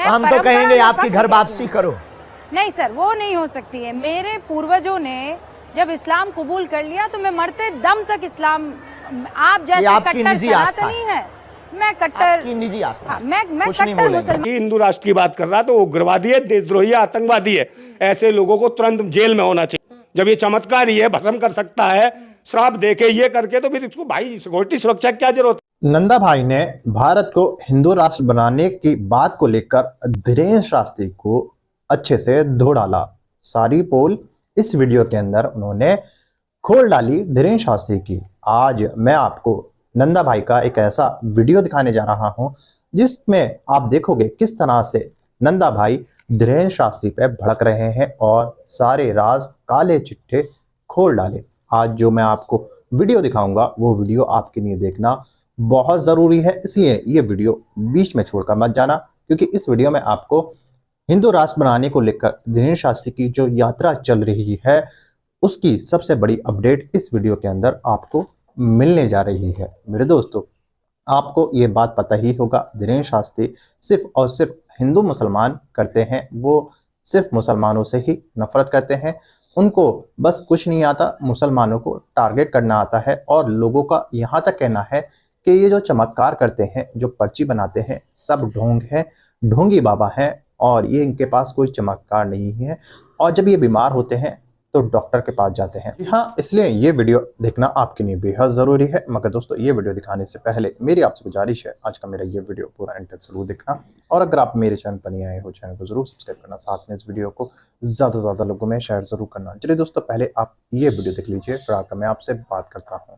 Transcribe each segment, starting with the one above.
हम तो कहेंगे आपकी घर वापसी करो। नहीं सर, वो नहीं हो सकती है। मेरे पूर्वजों ने जब इस्लाम कबूल कर लिया तो मैं मरते दम तक इस्लाम, आप जैसे कट्टर सनातनी है, मैं कट्टर निजी आस्था, मैं कट्टर मुसलमान। हिंदू राष्ट्र की बात कर रहा तो उग्रवादी है, देशद्रोही है, आतंकवादी है। ऐसे लोगों को तुरंत जेल में होना चाहिए। जब ये चमत्कारी है, भस्म कर सकता है, श्राप देके ये करके, तो फिर इसको भाई सिक्योरिटी सुरक्षा क्या जरूरत। नंदा भाई ने भारत को हिंदू राष्ट्र बनाने की बात को लेकर धीरेन्द्र शास्त्री को अच्छे से धो डाला। सारी पोल इस वीडियो के अंदर उन्होंने खोल डाली धीरेन्द्र शास्त्री की। आज मैं आपको नंदा भाई का एक ऐसा वीडियो दिखाने जा रहा हूं जिसमें आप देखोगे किस तरह से नंदा भाई धीरेन्द्र शास्त्री पे भड़क रहे हैं और सारे राज काले चिट्ठे खोल डाले। आज जो मैं आपको वीडियो दिखाऊंगा वो वीडियो आपके लिए देखना बहुत जरूरी है, इसलिए ये वीडियो बीच में छोड़कर मत जाना, क्योंकि इस वीडियो में आपको हिंदू राष्ट्र बनाने को लेकर धीरेन्द्र शास्त्री की जो यात्रा चल रही है उसकी सबसे बड़ी अपडेट इस वीडियो के अंदर आपको मिलने जा रही है। मेरे दोस्तों, आपको ये बात पता ही होगा, धीरेन्द्र शास्त्री सिर्फ और सिर्फ हिंदू मुसलमान करते हैं। वो सिर्फ मुसलमानों से ही नफरत करते हैं। उनको बस कुछ नहीं आता, मुसलमानों को टारगेट करना आता है। और लोगों का यहाँ तक कहना है कि ये जो चमत्कार करते हैं, जो पर्ची बनाते हैं, सब ढोंग है, ढोंगी बाबा हैं और ये इनके पास कोई चमत्कार नहीं है। और जब ये बीमार होते हैं तो डॉक्टर के पास जाते हैं। हाँ, इसलिए ये वीडियो देखना आपके लिए बेहद ज़रूरी है। मगर दोस्तों, ये वीडियो दिखाने से पहले मेरी आपसे गुजारिश है, आज का मेरा ये वीडियो पूरा एंड तक जरूर देखना। और अगर आप मेरे चैनल पर नहीं आए हो, चैनल को जरूर सब्सक्राइब करना, साथ में इस वीडियो को ज़्यादा से ज़्यादा लोगों में शेयर जरूर करना। चलिए दोस्तों, पहले आप ये वीडियो देख लीजिए, फिर आकर मैं आपसे बात करता हूँ।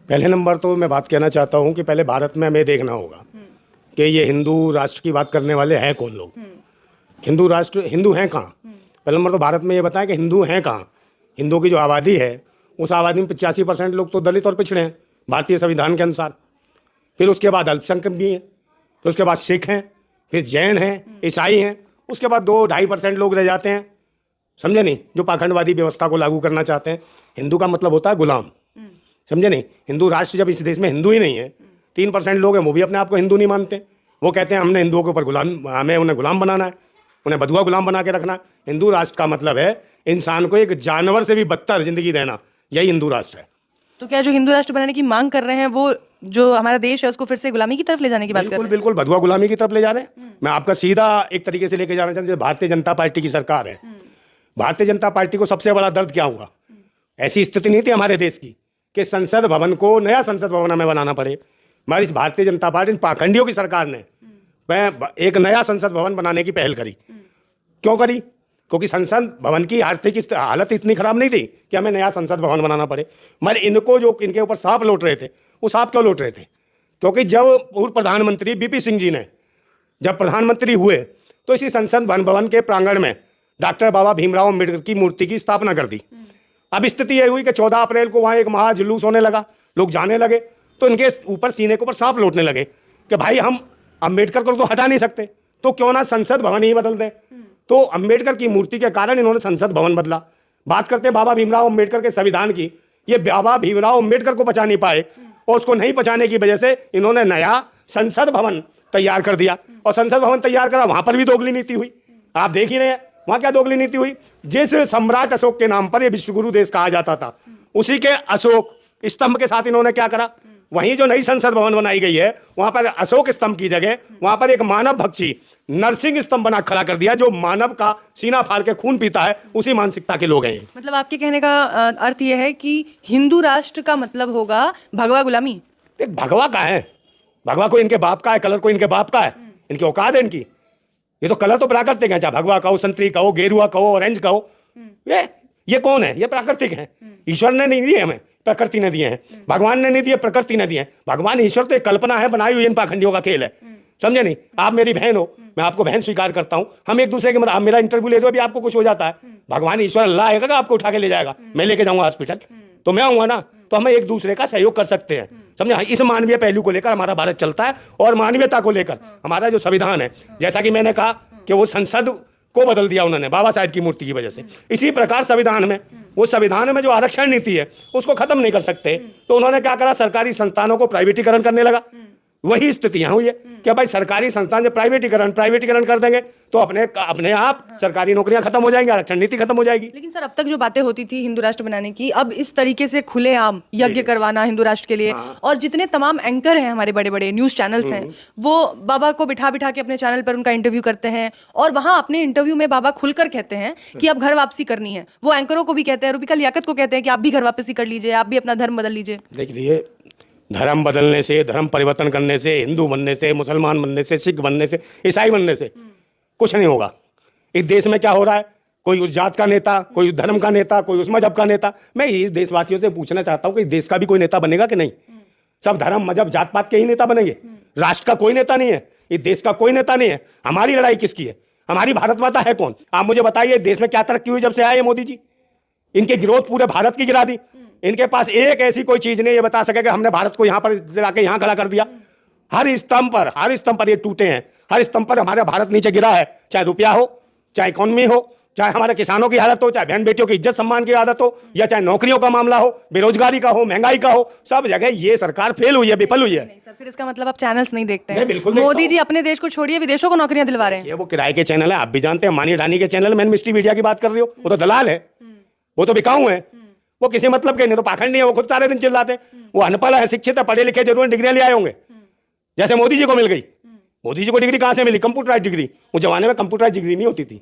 पहले नंबर तो मैं बात कहना चाहता हूँ कि पहले भारत में हमें देखना होगा कि ये हिंदू राष्ट्र की बात करने वाले हैं कौन लोग। हिंदू राष्ट्र, हिंदू हैं कहाँ? पहले नंबर तो भारत में ये बताएं कि हिंदू हैं कहाँ। हिंदुओं की जो आबादी है उस आबादी में 85% लोग तो दलित और पिछड़े हैं भारतीय संविधान के अनुसार। फिर उसके बाद अल्पसंख्यक भी हैं, फिर उसके बाद सिख हैं, फिर जैन हैं, ईसाई हैं, उसके बाद 2-2.5% लोग रह जाते हैं, समझे नहीं, जो पाखंडवादी व्यवस्था को लागू करना चाहते हैं। हिंदू का मतलब होता है गुलाम, समझे नहीं। हिंदू राष्ट्र जब इस देश में हिंदू ही नहीं है, 3% लोग हैं वो भी अपने आप को हिंदू नहीं मानते। वो कहते हैं हमने हिंदुओं के ऊपर गुलाम, हमें उन्हें गुलाम बनाना है, उन्हें बधुआ गुलाम बना के रखना। हिंदू राष्ट्र का मतलब है इंसान को एक जानवर से भी बदतर जिंदगी देना, यही हिंदू राष्ट्र है। तो क्या जो हिंदू राष्ट्र बनाने की मांग कर रहे हैं वो जो हमारा देश है उसको फिर से गुलामी की तरफ ले जाने की बात कर रहे हैं? बिल्कुल बधुआ गुलामी की तरफ ले जा रहे हैं। मैं आपका सीधा एक तरीके से लेके जाना चाहता हूँ। भारतीय जनता पार्टी की सरकार है, भारतीय जनता पार्टी को सबसे बड़ा दर्द क्या हुआ? ऐसी स्थिति नहीं थी हमारे देश की कि संसद भवन को, नया संसद भवन हमें बनाना पड़े। हमारी भारतीय जनता पार्टी पाखंडियों की सरकार ने एक नया संसद भवन बनाने की पहल करी। क्यों करी? क्योंकि संसद भवन की आर्थिक हालत इतनी खराब नहीं थी कि हमें नया संसद भवन बनाना पड़े। मगर इनको जो इनके ऊपर सांप लौट रहे थे, वो सांप क्यों लौट रहे थे? क्योंकि जब पूर्व प्रधानमंत्री बीपी सिंह जी ने जब प्रधानमंत्री हुए तो इसी संसद भवन के प्रांगण में डॉक्टर बाबा भीमराव अम्बेडकर की मूर्ति की स्थापना कर दी। अब स्थिति यह हुई कि 14 अप्रैल को वहाँ एक महाजुलूस होने लगा, लोग जाने लगे, तो इनके ऊपर सीने के ऊपर सांप लौटने लगे कि भाई हम अम्बेडकर को तो हटा नहीं सकते, तो क्यों ना संसद भवन ही बदल दें। तो अम्बेडकर की मूर्ति के कारण इन्होंने संसद भवन बदला। बात करते हैं बाबा भीमराव अम्बेडकर के संविधान की, ये बाबा भीमराव अम्बेडकर को बचा नहीं पाए और उसको नहीं बचाने की वजह से इन्होंने नया संसद भवन तैयार कर दिया। और संसद भवन तैयार करा, वहां पर भी दोगली नीति हुई। आप देख ही रहे हैं वहां क्या दोगली नीति हुई। जिस सम्राट अशोक के नाम पर यह विश्वगुरु देश कहा जाता था, उसी के अशोक स्तंभ के साथ इन्होंने क्या करा, वहीं जो नई संसद भवन बनाई गई है वहां पर अशोक स्तंभ की जगह वहां पर एक मानव भक्षी नरसिंह स्तंभ बना खड़ा कर दिया, जो मानव का सीना फाड़ के खून पीता है, उसी मानसिकता के लोग हैं। मतलब आपके कहने का अर्थ यह है कि हिंदू राष्ट्र का मतलब होगा भगवा गुलामी? एक भगवा का है, भगवा को इनके बाप का है, कलर को इनके बाप का है, इनकी औकात है इनकी। ये तो कलर तो प्राकृतिक है, चाहे भगवा कहो, संतरी कहो, गेरुआ कहो, ऑरेंज कहो, ये कौन है? ये प्राकृतिक है। ईश्वर ने नहीं दिए हमें, प्रकृति ने दिए हैं। भगवान ने नहीं दिए, प्रकृति ने दिए हैं। भगवान ईश्वर तो एक कल्पना है, बनाई हुई इन पाखंडियों का खेल है, समझे नहीं। आप मेरी बहन हो, मैं आपको बहन स्वीकार करता हूं, हम एक दूसरे के मतलब, आप मेरा इंटरव्यू ले दो, अभी आपको कुछ हो जाता है, भगवान ईश्वर अल्लाह आएगा, आपको उठा के ले जाएगा, मैं लेके जाऊंगा हॉस्पिटल, तो मैं आऊंगा ना, तो हम एक दूसरे का सहयोग कर सकते हैं, समझे। इस मानवीय पहलू को लेकर हमारा भारत चलता है और मानवीयता को लेकर हमारा जो संविधान है, जैसा कि मैंने कहा कि वो संसद को बदल दिया उन्होंने बाबा साहेब की मूर्ति की वजह से, इसी प्रकार संविधान में, वो संविधान में जो आरक्षण नीति है उसको खत्म नहीं कर सकते, तो उन्होंने क्या करा, सरकारी संस्थानों को प्राइवेटीकरण करने लगा। वही स्थिति यहाँ हुई है कि भाई सरकारी संस्थान जब प्राइवेटीकरण कर देंगे तो अपने आप सरकारी नौकरियां खत्म हो जाएंगी, आरक्षण नीति खत्म हो जाएगी। लेकिन सर अब तक जो बातें होती थी हिंदू राष्ट्र बनाने की, अब इस तरीके से खुलेआम यज्ञ करवाना हिंदू राष्ट्र के लिए, और जितने तमाम एंकर हैं हमारे बड़े बड़े न्यूज चैनल्स हैं वो बाबा को बिठा बिठा के अपने चैनल पर उनका इंटरव्यू करते हैं, और वहां अपने इंटरव्यू में बाबा खुलकर कहते हैं कि अब घर वापसी करनी है। वो एंकरों को भी कहते हैं, रूबिका लियाकत को कहते हैं कि आप भी घर वापसी कर लीजिए, आप भी अपना धर्म बदल लीजिए। देखिए, धर्म बदलने से, धर्म परिवर्तन करने से, हिंदू बनने से, मुसलमान बनने से, सिख बनने से, ईसाई बनने से कुछ नहीं होगा। इस देश में क्या हो रहा है, कोई उस जात का नेता, कोई उस धर्म का नेता, कोई उस मजहब का नेता। मैं इस देशवासियों से पूछना चाहता हूं कि इस देश का भी कोई नेता बनेगा कि नहीं? सब धर्म मजहब जात पात के ही नेता बनेंगे, राष्ट्र का कोई नेता नहीं है, इस देश का कोई नेता नहीं है। हमारी लड़ाई किसकी है? हमारी भारत माता है कौन? आप मुझे बताइए, देश में क्या तरक्की हुई जब से आए मोदी जी? इनकी ग्रोथ पूरे भारत की गिरा दी। इनके पास एक ऐसी कोई चीज नहीं ये बता सके कि हमने भारत को यहां पर लाके यहां खड़ा कर दिया। हर स्तंभ पर ये टूटे हैं, हर स्तंभ पर हमारा भारत नीचे गिरा है। चाहे रुपया हो, चाहे इकोनॉमी हो, चाहे हमारे किसानों की हालत हो, चाहे बहन बेटियों की इज्जत सम्मान की आदत हो, या चाहे नौकरियों का मामला हो, बेरोजगारी का हो, महंगाई का हो, सब जगह ये सरकार फेल हुई है, विफल हुई है। सर फिर इसका मतलब आप चैनल्स नहीं देखते नहीं, हैं? बिल्कुल देखता मोदी हूं। जी अपने देश को छोड़िए विदेशों को नौकरियां दिलवा रहे हैं। ये वो किराए के चैनल है, आप भी जानते हैं। मानी ढानी के चैनल में मिस्ट्री मीडिया की बात कर रही हो, वो तो दलाल है, वो तो बिकाऊ है, वो किसी मतलब के नहीं, तो पाखंडी है, वो खुद सारे दिन चिल्लाते हैं। वो अनपढ़ है, शिक्षित है, पढ़े लिखे जरूर डिग्रियां ले आए होंगे, जैसे मोदी जी को मिल गई। मोदी जी को डिग्री कहां से मिली? Computerise degree. उस जमाने में कंप्यूटराइज डिग्री नहीं होती थी,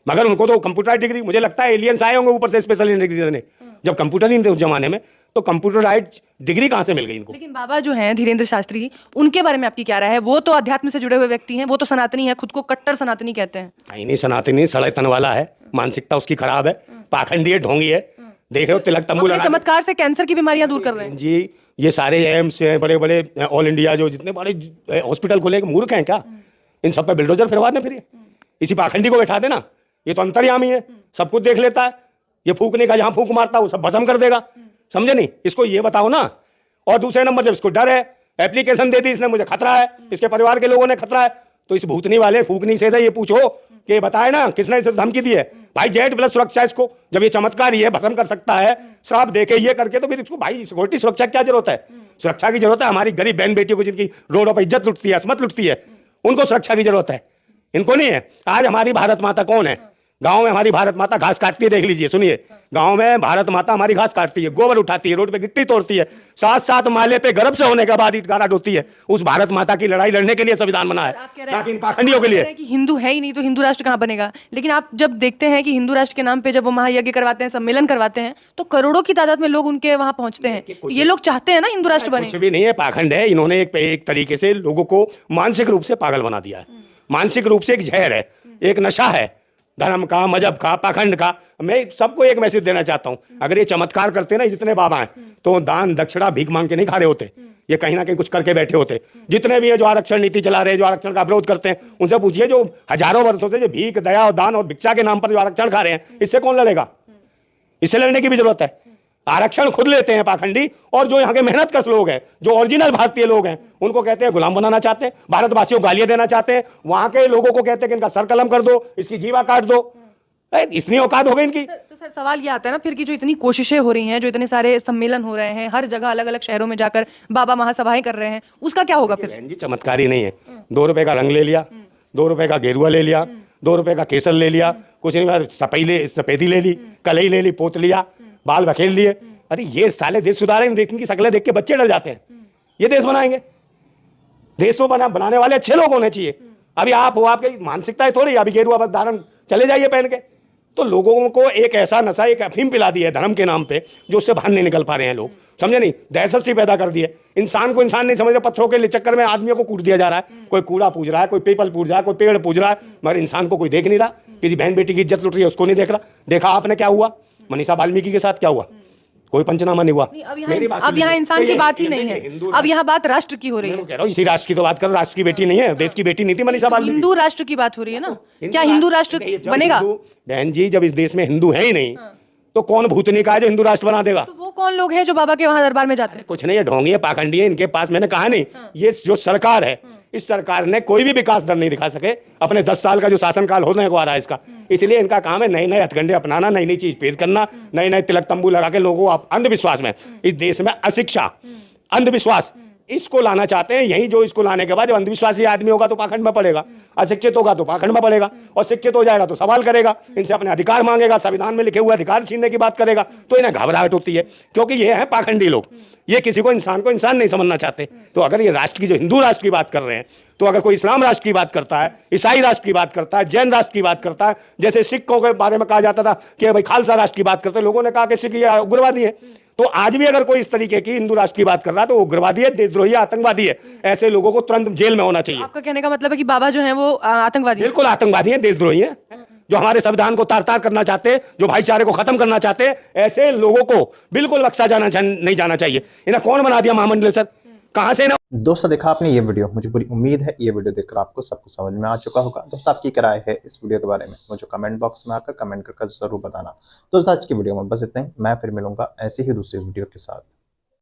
मगर उनको तो कंप्यूटराइज डिग्री, मुझे लगता है एलियंस आए होंगे ऊपर से स्पेशल डिग्री देने, जब कंप्यूटर ही नहीं थे उस जमाने में, तो कंप्यूटराइज डिग्री कहां से मिल गई इनको? लेकिन बाबा जो हैं धीरेन्द्र शास्त्री, उनके बारे में आपकी क्या राय है? वो तो अध्यात्म से जुड़े हुए व्यक्ति हैं, वो तो सनातनी है, खुद को कट्टर सनातनी कहते हैं। नहीं, सनातनी सड़े वाला है, मानसिकता उसकी खराब है, पाखंडी है, ढोंगी है। देख रहे हो तिलक तंबू अपने लगा चमत्कार से कैंसर की बीमारियां दूर कर रहे हैं। जी। ये सारे एम्स हैं, बड़े बड़े ऑल इंडिया जो जितने बड़े हॉस्पिटल खुले, मूर्ख हैं क्या? इन सब पे बिल्डोजर फिरवा दें, फिर इसी पाखंडी को बैठा देना। ये तो अंतर्यामी है, सब कुछ देख लेता है। ये फूकने का जहां फूक मारता है वो सब भस्म कर देगा, समझे नहीं? इसको ये बताओ ना। और दूसरे नंबर जब इसको डर है, एप्लीकेशन दे दी इसने, मुझे खतरा है, इसके परिवार के लोगों ने खतरा है, तो इस भूतनी वाले फूकनी से ये पूछो कि बताए ना किसने इसे धमकी दी है। भाई जेड प्लस सुरक्षा इसको, जब ये चमत्कार ही है, भस्म कर सकता है, श्राप देके ये करके, तो फिर इसको भाई सिक्योरिटी सुरक्षा क्या जरूरत है? सुरक्षा की जरूरत है हमारी गरीब बहन बेटियों को, जिनकी रोडों पर इज्जत लुटती है, असमत लुटती है, उनको सुरक्षा की जरूरत है, इनको नहीं है। आज हमारी भारत माता कौन है? गांव में हमारी भारत माता घास काटती है, देख लीजिए, सुनिए। गांव में भारत माता हमारी घास काटती है, गोबर उठाती है, रोड पे गिट्टी तोड़ती है, 7-7 माले पे गर्भ से होने के बाद ईट गाड़ा ढोती है। उस भारत माता की लड़ाई लड़ने के लिए संविधान बना है, ना कि इन पाखंडियों के लिए। कि हिंदू है ही नहीं तो हिंदू राष्ट्र कहाँ बनेगा? लेकिन आप जब देखते हैं कि हिंदू राष्ट्र के नाम पे जब वो महायज्ञ करवाते हैं, सम्मेलन करवाते हैं, तो करोड़ों की तादाद में लोग उनके वहां पहुंचते हैं। ये लोग चाहते हैं ना हिंदू राष्ट्र बने। कुछ भी नहीं है, पाखंड है। इन्होंने एक तरीके से लोगों को मानसिक रूप से पागल बना दिया है, मानसिक रूप से एक जहर है, एक नशा है, धर्म का, मजहब का, पाखंड का। मैं सबको एक मैसेज देना चाहता हूं, अगर ये चमत्कार करते ना जितने बाबा हैं, तो दान दक्षिणा भीख मांग के नहीं खा रहे होते, ये कहीं ना कहीं कुछ करके बैठे होते। जितने भी है जो आरक्षण नीति चला रहे हैं, जो आरक्षण का विरोध करते हैं, उनसे पूछिए, जो हजारों वर्षों से जो भीख, दया और दान और भिक्षा के नाम पर जो आरक्षण खा रहे हैं, इससे कौन लड़ेगा? इससे लड़ने की भी जरूरत है। आरक्षण खुद लेते हैं पाखंडी, और जो यहाँ के मेहनत कश लोग हैं, जो ओरिजिनल भारतीय लोग हैं, उनको कहते हैं गुलाम बनाना चाहते हैं, भारतवासियों को गालियां देना चाहते हैं। वहां के लोगों को कहते हैं कि इनका सर कलम कर दो, इसकी जीवा काट दो। इतनी औकात हो गई इनकी। तो सर सवाल ये आता है ना फिर कि जो इतनी कोशिशें हो रही हैं, जो इतने सारे सम्मेलन हो रहे हैं, हर जगह अलग अलग शहरों में जाकर बाबा महासभाएं कर रहे हैं, उसका क्या होगा फिर? बहन जी, चमत्कारी नहीं है। 2 रुपए का रंग ले लिया, 2 रुपए का गेरुआ ले लिया, 2 रुपए का केसर ले लिया, कुछ नहीं, सफेदी ले ली, कलई ले ली, पोत लिया, बाल बखेल लिए। अरे ये साले देश सुधारेंगे? इनकी शक्लें देख के बच्चे डर जाते हैं। ये देश बनाएंगे? देश तो बनाने वाले अच्छे लोग होने चाहिए। अभी आप हो, आपकी मानसिकता थोड़ी, अभी गेरुआ बस धारण चले जाइए पहन के। तो लोगों को एक ऐसा नशा, एक अफीम पिला दी है धर्म के नाम पे, जो उससे बाहर नहीं निकल पा रहे हैं लोग, समझे नहीं? दहशत सी पैदा कर दी है। इंसान को इंसान नहीं समझ रहे, पत्थरों के चक्कर में आदमियों को कूट दिया जा रहा है। कोई कूड़ा पूज रहा है, कोई पीपल पूज रहा है, कोई पेड़ पूज रहा है, मगर इंसान को कोई देख नहीं रहा। किसी बहन बेटी की इज्जत लुट रही है, उसको नहीं देख रहा। देखा आपने क्या हुआ मनीषा वाल्मीकि के साथ? क्या हुआ? कोई पंचनामा नहीं हुआ। अब यहाँ इंसान की बात ही नहीं है, अब यहाँ बात राष्ट्र की हो रही है। कह रहा हूँ इसी राष्ट्र की तो बात कर, राष्ट्र की बेटी नहीं है, देश की बेटी नहीं थी मनीषा वाल्मीकि। हिंदू राष्ट्र की बात हो रही है ना, क्या हिंदू राष्ट्र बनेगा? बहन जी, जब इस देश में हिंदू है ही नहीं, तो कौन भूतनी का है जो हिंदू राष्ट्र बना देगा? तो वो कौन लोग हैं जो बाबा के वहां दरबार में जाते हैं? कुछ नहीं है, ढोंगी है, पाखंडी है। इनके पास, मैंने कहा नहीं, ये जो सरकार है, इस सरकार ने कोई भी विकास दर नहीं दिखा सके। अपने 10 साल का जो शासनकाल होने को आ रहा है इसका, इसलिए इनका काम है नए नए हथकंडे अपनाना, नई नई चीज पेश करना, नए नए तिलक तंबू लगा के लोगों को अंधविश्वास में। इस देश में अशिक्षा, अंधविश्वास, इसको लाना चाहते हैं। यही जो इसको लाने के बाद जब अंधविश्वासी आदमी होगा तो पाखंड में पड़ेगा, अशिक्षित होगा तो पाखंड में पड़ेगा, और शिक्षित हो जाएगा तो सवाल करेगा, इनसे अपने अधिकार मांगेगा, संविधान में लिखे हुए अधिकार छीनने की बात करेगा, तो इन्हें घबराहट होती है, क्योंकि ये हैं पाखंडी लोग। ये किसी को इंसान नहीं समझना चाहते। तो अगर ये राष्ट्र की, जो हिंदू राष्ट्र की बात कर रहे हैं, तो अगर कोई इस्लाम राष्ट्र की बात करता है, ईसाई राष्ट्र की बात करता है, जैन राष्ट्र की बात करता है, जैसे सिखों के बारे में कहा जाता था कि भाई खालसा राष्ट्र की बात करते, लोगों ने कहा कि सिख ये उग्रवादी है, तो आज भी अगर कोई इस तरीके की हिंदू राष्ट्र की बात कर रहा है तो वो उग्रवादी है, देशद्रोही है, आतंकवादी है। ऐसे लोगों को तुरंत जेल में होना चाहिए। आपका कहने का मतलब है कि बाबा जो है वो आतंकवादी? बिल्कुल आतंकवादी है, देशद्रोही है, जो हमारे संविधान को तार-तार करना चाहते हैं, जो भाईचारे को खत्म करना चाहते हैं, ऐसे लोगों को बिल्कुल बख्शा नहीं जाना चाहिए। इन्हें कौन बना दिया महामंडलेश्वर? कहां से ना। दोस्तों देखा आपने ये वीडियो, मुझे पूरी उम्मीद है ये वीडियो देखकर आपको सब कुछ समझ में आ चुका होगा। दोस्तों आपकी क्या राय है इस वीडियो के बारे में मुझे कमेंट बॉक्स में आकर कमेंट करके जरूर बताना। दोस्तों आज की वीडियो में बस इतना ही, मैं फिर मिलूंगा ऐसी ही दूसरी वीडियो के साथ।